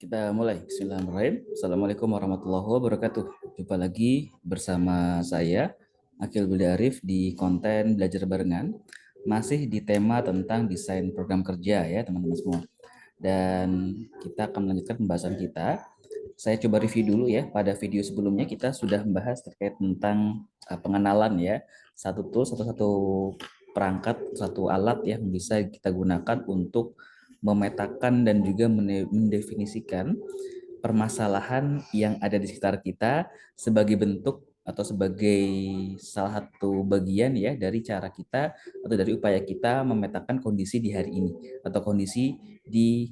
Kita mulai. Bismillahirrahmanirrahim. Assalamualaikum warahmatullahi wabarakatuh. Jumpa lagi bersama saya, Akil Budi Arif, di konten belajar barengan. Masih di tema tentang desain program kerja ya teman-teman semua. Dan kita akan melanjutkan pembahasan kita. Saya coba review dulu ya. Pada video sebelumnya kita sudah membahas terkait tentang pengenalan ya. Satu tools atau satu perangkat, satu alat yang bisa kita gunakan untuk memetakan dan juga mendefinisikan permasalahan yang ada di sekitar kita sebagai bentuk atau sebagai salah satu bagian ya dari cara kita atau dari upaya kita memetakan kondisi di hari ini atau kondisi di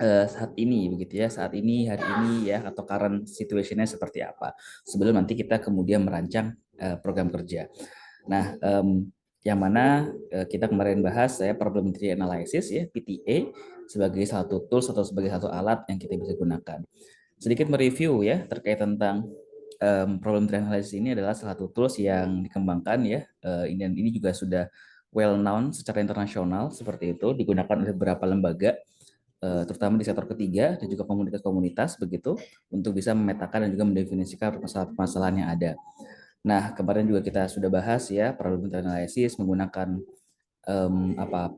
saat ini begitu ya, saat ini, hari ini ya, atau current situation-nya seperti apa sebelum nanti kita kemudian merancang program kerja. Nah, yang mana kita kemarin bahas ya problem tree analysis ya, PTA, sebagai satu tools atau sebagai satu alat yang kita bisa gunakan. Sedikit mereview ya terkait tentang problem tree analysis. Ini adalah salah satu tools yang dikembangkan ya, dan ini juga sudah well known secara internasional seperti itu, digunakan oleh beberapa lembaga terutama di sektor ketiga dan juga komunitas-komunitas begitu, untuk bisa memetakan dan juga mendefinisikan permasalahan yang ada. Nah, kemarin juga kita sudah bahas ya probability analysis menggunakan apa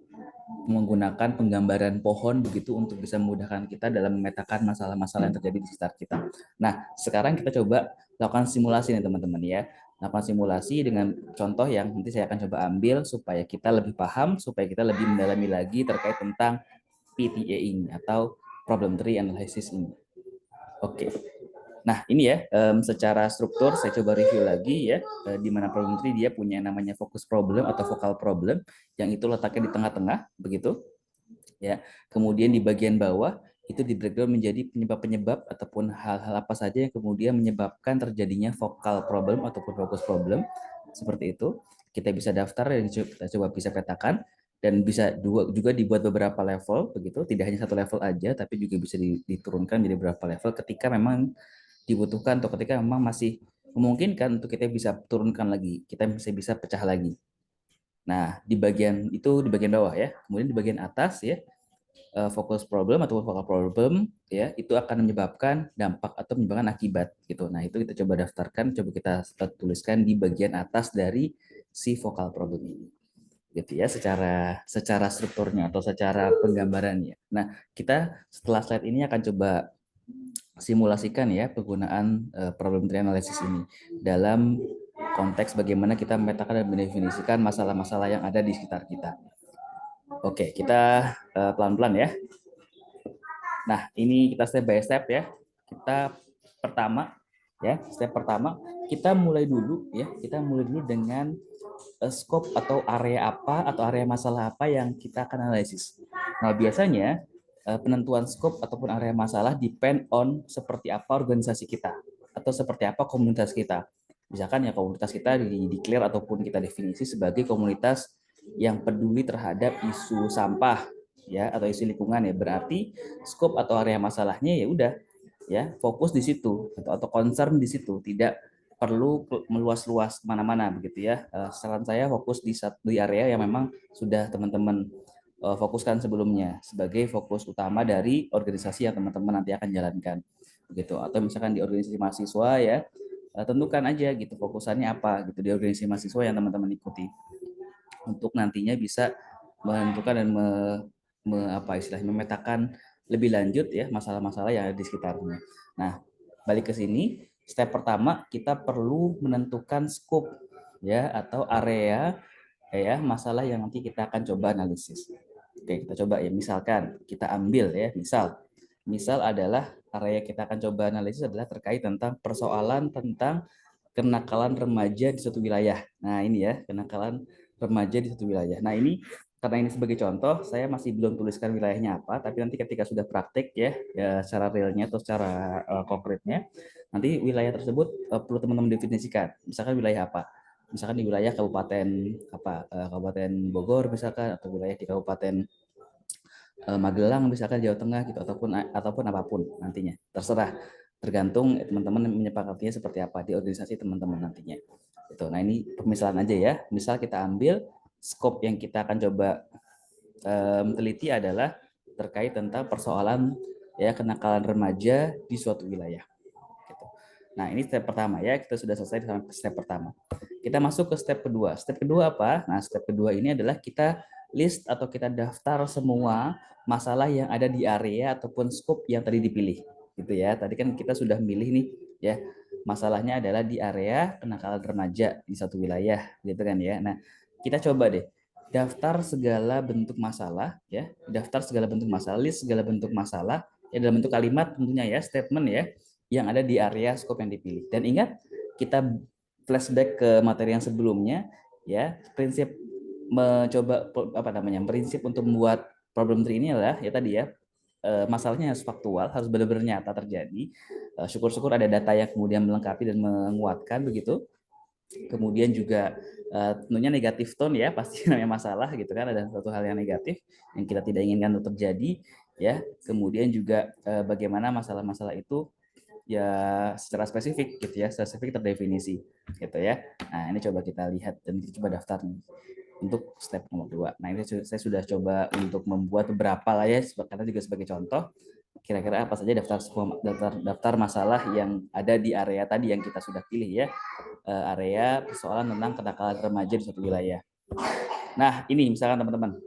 menggunakan penggambaran pohon begitu untuk bisa memudahkan kita dalam memetakan masalah-masalah yang terjadi di sekitar kita. Nah, sekarang kita coba lakukan simulasi nih teman-teman ya. Lakukan simulasi dengan contoh yang nanti saya akan coba ambil supaya kita lebih paham, supaya kita lebih mendalami lagi terkait tentang PTA ini atau problem tree analysis ini. Oke. Nah, ini ya, secara struktur saya coba review lagi ya, di mana problem tree dia punya namanya focus problem atau focal problem, yang itu letaknya di tengah-tengah, begitu. Ya. Kemudian di bagian bawah, itu di breakdown menjadi penyebab-penyebab ataupun hal-hal apa saja yang kemudian menyebabkan terjadinya focal problem ataupun focus problem, seperti itu. Kita bisa daftar dan kita coba bisa petakan, dan bisa juga dibuat beberapa level, begitu. Tidak hanya satu level aja, tapi juga bisa diturunkan menjadi beberapa level ketika memang dibutuhkan atau ketika memang masih memungkinkan untuk kita bisa turunkan lagi, kita masih bisa pecah lagi. Nah, di bagian itu di bagian bawah ya. Kemudian di bagian atas ya, focus problem atau focal problem ya, itu akan menyebabkan dampak atau menyebabkan akibat gitu. Nah, itu kita coba daftarkan, coba kita tuliskan di bagian atas dari si focal problem ini. Gitu ya, secara strukturnya atau secara penggambarannya. Nah, kita setelah slide ini akan coba simulasikan ya penggunaan problem tree analysis ini dalam konteks bagaimana kita memetakan dan mendefinisikan masalah-masalah yang ada di sekitar kita. Oke, kita pelan-pelan ya. Nah, ini kita step by step ya. Kita pertama ya, step pertama kita mulai dulu ya. Kita mulai dulu dengan scope atau area apa atau area masalah apa yang kita akan analisis. Nah, biasanya penentuan scope ataupun area masalah depend on seperti apa organisasi kita atau seperti apa komunitas kita. Misalkan ya komunitas kita di-declare ataupun kita definisi sebagai komunitas yang peduli terhadap isu sampah ya atau isu lingkungan ya, berarti scope atau area masalahnya ya udah ya fokus di situ atau concern di situ, tidak perlu meluas-luas kemana-mana begitu ya. Saran saya fokus di area yang memang sudah teman-teman fokuskan sebelumnya sebagai fokus utama dari organisasi yang teman-teman nanti akan jalankan begitu. Atau misalkan di organisasi mahasiswa ya, tentukan aja gitu fokusannya apa gitu di organisasi mahasiswa yang teman-teman ikuti untuk nantinya bisa menentukan dan apa istilahnya memetakan lebih lanjut ya masalah-masalah yang ada di sekitarnya. Nah, balik ke sini, step pertama kita perlu menentukan scope ya atau area ya masalah yang nanti kita akan coba analisis. Oke, kita coba ya, misalkan kita ambil ya, misal adalah area kita akan coba analisis adalah terkait tentang persoalan tentang kenakalan remaja di suatu wilayah. Nah, ini ya, kenakalan remaja di suatu wilayah. Nah, ini karena ini sebagai contoh, saya masih belum tuliskan wilayahnya apa, tapi nanti ketika sudah praktek ya, secara realnya atau secara konkretnya, nanti wilayah tersebut perlu teman-teman definisikan. Misalkan wilayah apa? Misalkan di wilayah Kabupaten Kabupaten Bogor misalkan, atau wilayah di Kabupaten Magelang misalkan Jawa Tengah gitu, ataupun apapun nantinya. Terserah, tergantung teman-teman menyepakatinya seperti apa di organisasi teman-teman nantinya. Itu. Nah, ini pemisalan aja ya. Misal kita ambil scope yang kita akan coba teliti adalah terkait tentang persoalan ya kenakalan remaja di suatu wilayah. Gitu. Nah, ini step pertama ya, kita sudah selesai sama step pertama. Kita masuk ke step kedua. Step kedua apa? Nah, step kedua ini adalah kita list atau kita daftar semua masalah yang ada di area ataupun scope yang tadi dipilih. Gitu ya. Tadi kan kita sudah milih nih ya. Masalahnya adalah di area kenakalan remaja di satu wilayah, gitu kan ya. Nah, kita coba deh daftar segala bentuk masalah ya, daftar segala bentuk masalah, list segala bentuk masalah ya dalam bentuk kalimat tentunya ya, statement ya yang ada di area scope yang dipilih. Dan ingat, kita flashback ke materi yang sebelumnya ya, prinsip mencoba apa namanya? Prinsip untuk membuat problem tree ini adalah ya tadi ya, masalahnya harus faktual, harus benar-benar nyata terjadi. Syukur-syukur ada data yang kemudian melengkapi dan menguatkan begitu. Kemudian juga tentunya negatif tone ya, pasti namanya masalah gitu kan, ada satu hal yang negatif yang kita tidak inginkan untuk terjadi ya. Kemudian juga bagaimana masalah-masalah itu ya secara spesifik gitu ya, secara spesifik terdefinisi gitu ya. Nah, ini coba kita lihat dan kita coba daftar nih untuk step nomor 2. Nah, ini saya sudah coba untuk membuat beberapa lah ya, karena juga sebagai contoh kira-kira apa saja daftar masalah yang ada di area tadi yang kita sudah pilih ya, area persoalan tentang kenakalan remaja di suatu wilayah. Nah, ini misalkan teman-teman,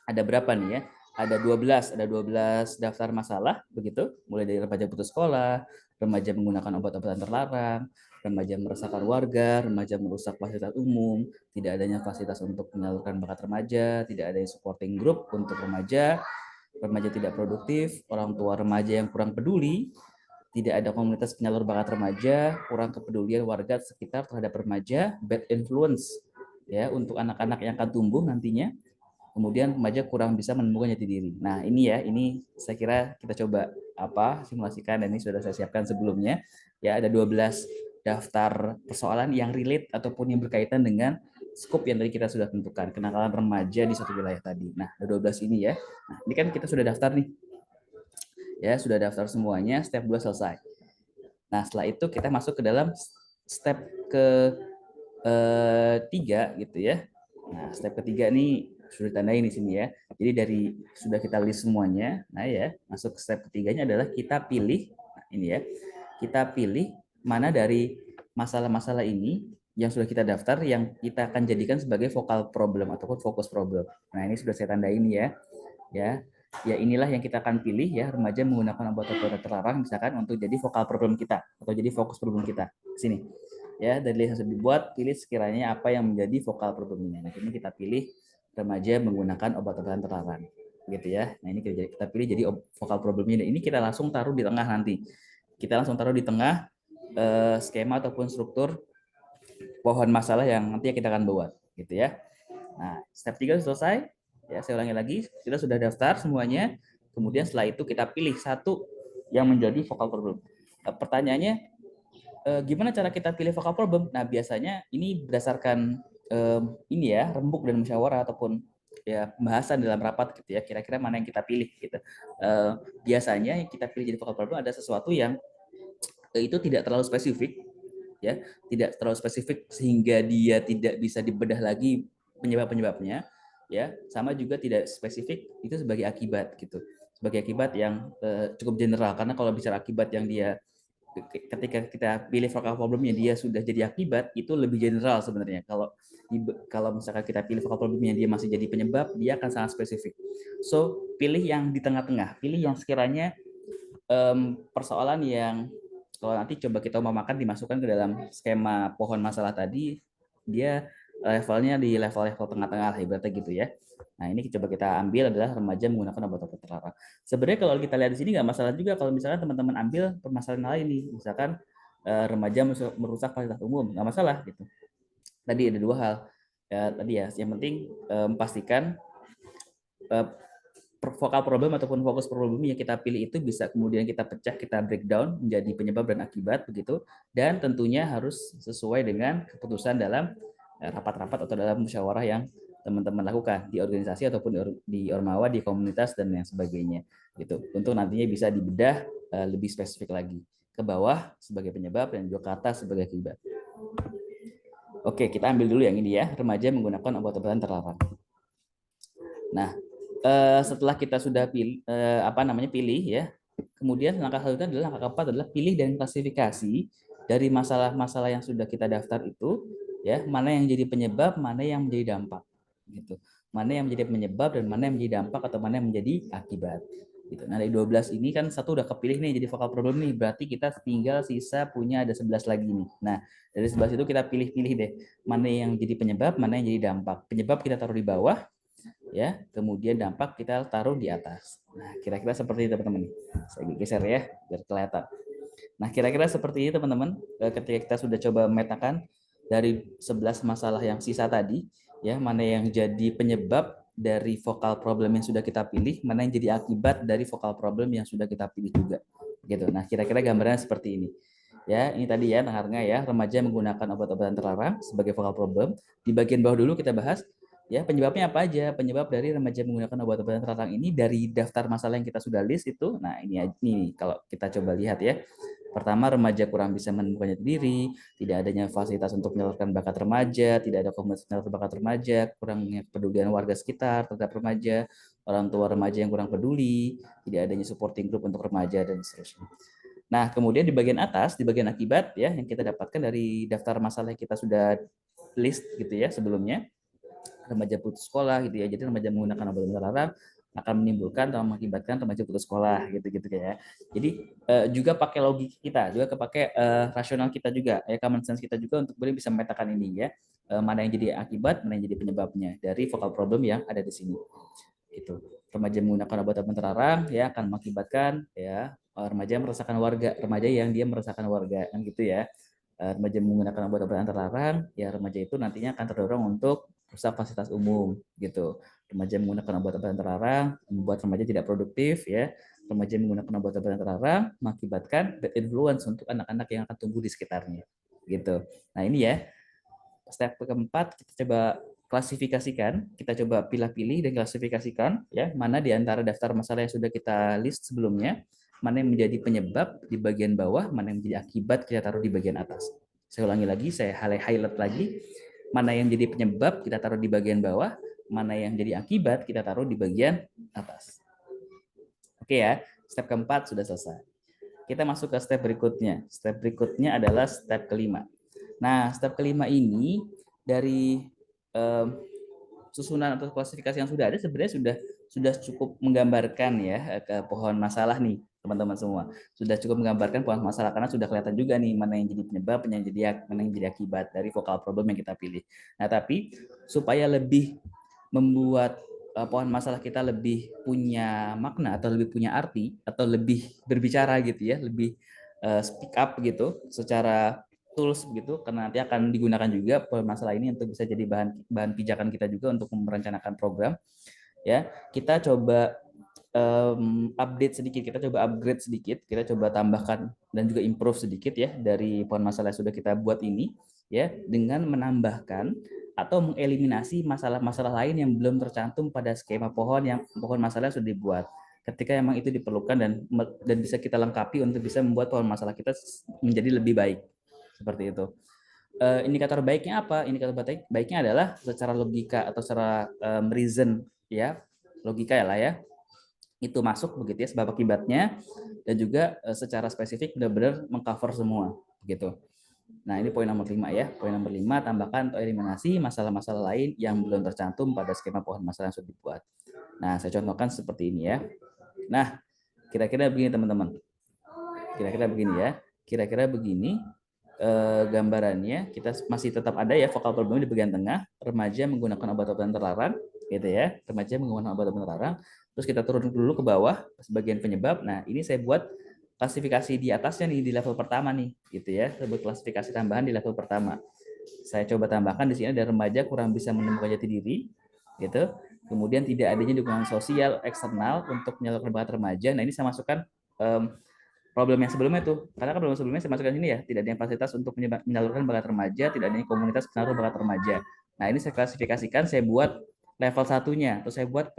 ada berapa nih ya? Ada 12 daftar masalah begitu, mulai dari remaja putus sekolah, remaja menggunakan obat-obatan terlarang, remaja meresahkan warga, remaja merusak fasilitas umum, tidak adanya fasilitas untuk menyalurkan bakat remaja, tidak adanya supporting group untuk remaja, remaja tidak produktif, orang tua remaja yang kurang peduli, tidak ada komunitas penyalur bakat remaja, kurang kepedulian warga sekitar terhadap remaja, bad influence ya untuk anak-anak yang akan tumbuh nantinya. Kemudian remaja kurang bisa menemukan jati diri. Nah, ini ya, ini saya kira kita coba simulasikan, dan ini sudah saya siapkan sebelumnya. Ya, ada 12 daftar persoalan yang relate ataupun yang berkaitan dengan skop yang tadi kita sudah tentukan, kenakalan remaja di satu wilayah tadi. Nah, ada 12 ini ya. Nah, ini kan kita sudah daftar nih. Ya, sudah daftar semuanya, step 2 selesai. Nah, setelah itu kita masuk ke dalam step ke tiga gitu ya. Nah, step ketiga ini sudah ditandai di sini ya. Jadi dari sudah kita list semuanya, nah ya, masuk ke step ketiganya adalah kita pilih, nah ini ya, kita pilih mana dari masalah-masalah ini yang sudah kita daftar yang kita akan jadikan sebagai focal problem ataupun fokus problem. Nah, ini sudah saya tandai ini ya. Ya, inilah yang kita akan pilih ya, remaja menggunakan obat-obatan terlarang misalkan untuk jadi focal problem kita atau jadi fokus problem kita. Sini ya, dari yang sudah dibuat, pilih sekiranya apa yang menjadi vokal problemnya. Nah, ini kita pilih remaja menggunakan obat-obatan terlarang gitu ya. Nah, ini kita pilih jadi vokal problemnya, dan ini kita langsung taruh di tengah nanti. Kita langsung taruh di tengah skema ataupun struktur pohon masalah yang nanti kita akan buat gitu ya. Nah, step 3 selesai. Ya, saya ulangi lagi, kita sudah daftar semuanya. Kemudian setelah itu kita pilih satu yang menjadi vokal problem. Pertanyaannya, gimana cara kita pilih vokal problem? Nah, biasanya ini berdasarkan ini ya, rembuk dan musyawarah ataupun ya pembahasan dalam rapat gitu ya. Kira-kira mana yang kita pilih gitu. Biasanya yang kita pilih jadi vokal problem ada sesuatu yang itu tidak terlalu spesifik ya, tidak terlalu spesifik sehingga dia tidak bisa dibedah lagi penyebab-penyebabnya ya, sama juga tidak spesifik itu sebagai akibat gitu. Sebagai akibat yang cukup general, karena kalau bicara akibat yang dia ketika kita pilih vokal problemnya dia sudah jadi akibat, itu lebih general sebenarnya. Kalau misalkan kita pilih vokal problemnya dia masih jadi penyebab, dia akan sangat spesifik. So, pilih yang di tengah-tengah, pilih yang sekiranya persoalan yang kalau nanti coba kita mau makan dimasukkan ke dalam skema pohon masalah tadi, dia levelnya di level-level tengah-tengah ibaratnya gitu ya. Nah, ini coba kita ambil adalah remaja menggunakan obat-obat terlarang. Sebenarnya kalau kita lihat di sini nggak masalah juga kalau misalkan teman-teman ambil permasalahan lain nih, misalkan remaja merusak fasilitas umum, nggak masalah gitu. Tadi ada dua hal ya, tadi ya, yang penting pastikan vokal problem ataupun fokus problem yang kita pilih itu bisa kemudian kita pecah, kita breakdown menjadi penyebab dan akibat begitu, dan tentunya harus sesuai dengan keputusan dalam rapat-rapat atau dalam musyawarah yang teman-teman lakukan di organisasi ataupun di ormawa, di komunitas dan yang sebagainya gitu, untuk nantinya bisa dibedah lebih spesifik lagi ke bawah sebagai penyebab dan juga ke atas sebagai akibat. Oke, kita ambil dulu yang ini ya, remaja menggunakan obat-obatan terlarang. Nah, setelah kita sudah pilih pilih ya, kemudian langkah selanjutnya adalah langkah keempat adalah pilih dan klasifikasi dari masalah-masalah yang sudah kita daftar itu, ya, mana yang jadi penyebab, mana yang menjadi dampak, gitu. Mana yang menjadi penyebab dan mana yang menjadi dampak atau mana yang menjadi akibat. Gitu. Nah, dari 12 ini kan satu udah kepilih nih jadi vokal problem nih, berarti kita tinggal sisa punya ada 11 lagi nih. Nah, dari 11 itu kita pilih-pilih deh, mana yang jadi penyebab, mana yang jadi dampak. Penyebab kita taruh di bawah, ya, kemudian dampak kita taruh di atas. Nah, kira-kira seperti itu teman-teman. Saya geser ya biar kelihatan. Nah, kira-kira seperti ini teman-teman. Ketika kita sudah coba memetakan dari 11 masalah yang sisa tadi, ya, mana yang jadi penyebab dari vokal problem yang sudah kita pilih, mana yang jadi akibat dari vokal problem yang sudah kita pilih juga. Gitu. Nah, kira-kira gambarannya seperti ini. Ya, ini tadi ya, dengarnya ya, remaja menggunakan obat-obatan terlarang sebagai vokal problem. Di bagian bawah dulu kita bahas ya penyebabnya apa aja. Penyebab dari remaja menggunakan obat-obatan terlarang ini dari daftar masalah yang kita sudah list itu. Nah, ini kalau kita coba lihat ya. Pertama, remaja kurang bisa menemukan jati diri, tidak adanya fasilitas untuk menyalurkan bakat remaja, tidak ada komunitas menyalurkan bakat remaja, kurangnya kepedulian warga sekitar terhadap remaja, orang tua remaja yang kurang peduli, tidak adanya supporting group untuk remaja, dan seterusnya. Nah, kemudian di bagian atas, di bagian akibat ya, yang kita dapatkan dari daftar masalah yang kita sudah list gitu ya sebelumnya, remaja putus sekolah gitu ya. Jadi remaja menggunakan obat terlarang akan menimbulkan atau mengakibatkan remaja putus sekolah gitu-gitu ya. Jadi juga pakai logika kita, juga kepakai rasional kita juga, ya, common sense kita juga untuk boleh bisa memetakan ini ya. Mana yang jadi akibat, mana yang jadi penyebabnya dari vokal problem yang ada di sini. Gitu. Remaja menggunakan obat-obatan terlarang ya akan mengakibatkan ya remaja meresahkan warga, remaja yang dia meresahkan warga kan gitu ya. Remaja menggunakan obat-obatan terlarang, ya remaja itu nantinya akan terdorong untuk rusak fasilitas umum gitu. Remaja menggunakan obat-obatan terlarang membuat remaja tidak produktif ya. Remaja menggunakan obat-obatan terlarang mengakibatkan bad influence untuk anak-anak yang akan tumbuh di sekitarnya gitu. Nah, ini ya. Step keempat kita coba klasifikasikan, kita coba pilih-pilih dan klasifikasikan ya, mana di antara daftar masalah yang sudah kita list sebelumnya, mana yang menjadi penyebab di bagian bawah, mana yang menjadi akibat kita taruh di bagian atas. Saya ulangi lagi, saya highlight lagi, mana yang jadi penyebab kita taruh di bagian bawah, mana yang jadi akibat kita taruh di bagian atas. Oke ya, step keempat sudah selesai. Kita masuk ke step berikutnya. Step berikutnya adalah step kelima. Nah, step kelima ini dari susunan atau klasifikasi yang sudah ada sebenarnya sudah cukup menggambarkan ya ke pohon masalah nih teman-teman semua. Sudah cukup menggambarkan pohon masalah karena sudah kelihatan juga nih mana yang jadi penyebab, mana yang jadi akibat dari vokal problem yang kita pilih. Nah, tapi supaya lebih membuat pohon masalah kita lebih punya makna atau lebih punya arti atau lebih berbicara gitu ya, lebih speak up gitu secara tools begitu, karena nanti akan digunakan juga masalah ini untuk bisa jadi bahan pijakan kita juga untuk merencanakan program ya. Kita coba update sedikit, kita coba upgrade sedikit, kita coba tambahkan dan juga improve sedikit ya dari pohon masalah yang sudah kita buat ini ya, dengan menambahkan atau mengeliminasi masalah-masalah lain yang belum tercantum pada skema pohon masalah yang sudah dibuat. Ketika memang itu diperlukan dan bisa kita lengkapi untuk bisa membuat pohon masalah kita menjadi lebih baik. Seperti itu. Indikator baiknya apa? Indikator baiknya adalah secara logika atau secara reason ya, logika ya lah ya. Itu masuk begitu ya sebab akibatnya, dan juga secara spesifik benar-benar mengcover semua begitu. Nah, ini poin nomor 5 ya. Poin nomor 5, tambahkan atau eliminasi masalah-masalah lain yang belum tercantum pada skema pohon masalah yang sudah dibuat. Nah, saya contohkan seperti ini ya. Nah, kira-kira begini teman-teman. Kira-kira begini ya. Kira-kira begini gambarannya, kita masih tetap ada ya vokal problem di bagian tengah, remaja menggunakan obat-obatan terlarang gitu ya, remaja menggunakan obat-obatan terlarang. Terus kita turun dulu ke bawah sebagian penyebab. Nah, ini saya buat klasifikasi di atasnya nih di level pertama nih gitu ya, saya buat klasifikasi tambahan di level pertama. Saya coba tambahkan di sini ada remaja kurang bisa menemukan jati diri gitu, kemudian tidak adanya dukungan sosial eksternal untuk menyalurkan bakat remaja. Nah, ini saya masukkan problem yang sebelumnya tuh, karena kan problem sebelumnya saya masukkan sini ya, tidak ada fasilitas untuk menyalurkan bakat remaja, tidak ada komunitas penyalur bakat remaja. Nah, ini saya klasifikasikan, saya buat level satunya, terus saya buat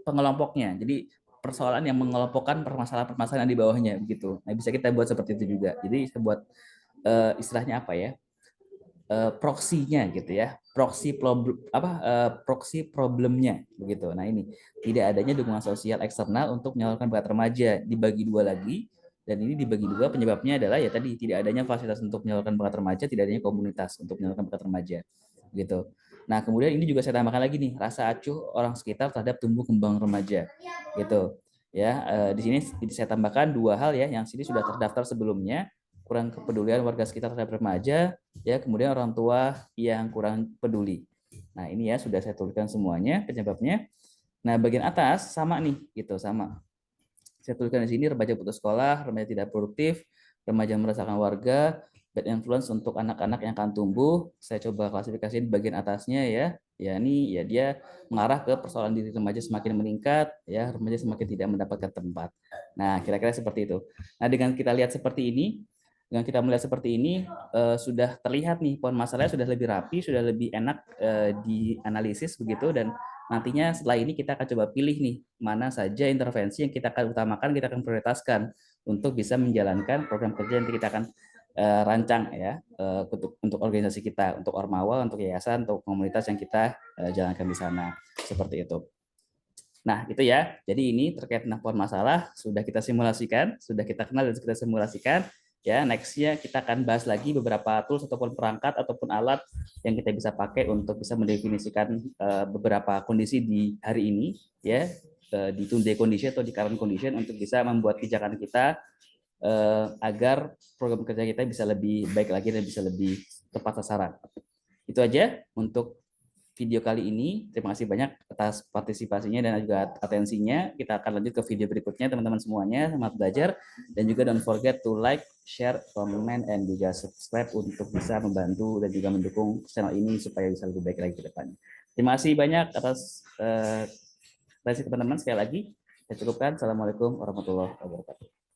pengelompoknya. Jadi persoalan yang mengelompokkan permasalahan-permasalahan yang di bawahnya begitu. Nah, bisa kita buat seperti itu juga. Jadi saya buat istilahnya apa ya? Proksinya gitu ya. proxy problemnya begitu. Nah ini tidak adanya dukungan sosial eksternal untuk menyalurkan bakat remaja, dibagi dua lagi. Dan ini dibagi dua penyebabnya adalah ya tadi tidak adanya fasilitas untuk menyalurkan bakat remaja, tidak adanya komunitas untuk menyalurkan bakat remaja gitu. Nah kemudian ini juga saya tambahkan lagi nih, rasa acuh orang sekitar terhadap tumbuh kembang remaja gitu ya. Di sini saya tambahkan dua hal ya, yang sini sudah terdaftar sebelumnya, kurang kepedulian warga sekitar terhadap remaja ya, kemudian orang tua yang kurang peduli. Nah ini ya sudah saya tuliskan semuanya penyebabnya. Nah bagian atas sama nih gitu, sama saya tuliskan di sini: remaja putus sekolah, remaja tidak produktif, remaja merasakan warga, bad influence untuk anak-anak yang akan tumbuh. Saya coba klasifikasi di bagian atasnya ya. Ya ini ya dia mengarah ke persoalan diri remaja semakin meningkat, ya remaja semakin tidak mendapatkan tempat. Nah kira-kira seperti itu. Nah dengan kita lihat seperti ini, dengan kita melihat seperti ini sudah terlihat nih pohon masalahnya sudah lebih rapi, sudah lebih enak dianalisis begitu, dan nantinya setelah ini kita akan coba pilih nih mana saja intervensi yang kita akan utamakan, kita akan prioritaskan untuk bisa menjalankan program kerja yang kita akan rancang ya, untuk organisasi kita, untuk Ormawa, untuk yayasan, untuk komunitas yang kita jalankan di sana, seperti itu. Nah itu ya, jadi ini terkait dengan pohon masalah sudah kita simulasikan, sudah kita kenal dan kita simulasikan. Ya, nextnya kita akan bahas lagi beberapa tools ataupun perangkat ataupun alat yang kita bisa pakai untuk bisa mendefinisikan beberapa kondisi di hari ini, ya, di today condition atau di current condition, untuk bisa membuat pijakan kita agar program kerja kita bisa lebih baik lagi dan bisa lebih tepat sasaran. Itu aja untuk video kali ini. Terima kasih banyak atas partisipasinya dan juga atensinya. Kita akan lanjut ke video berikutnya, teman-teman semuanya. Selamat belajar. Dan juga don't forget to like, share, comment, and juga subscribe untuk bisa membantu dan juga mendukung channel ini supaya bisa lebih baik lagi ke depannya. Terima kasih banyak atas atensi teman-teman. Sekali lagi, saya cukupkan. Assalamualaikum warahmatullahi wabarakatuh.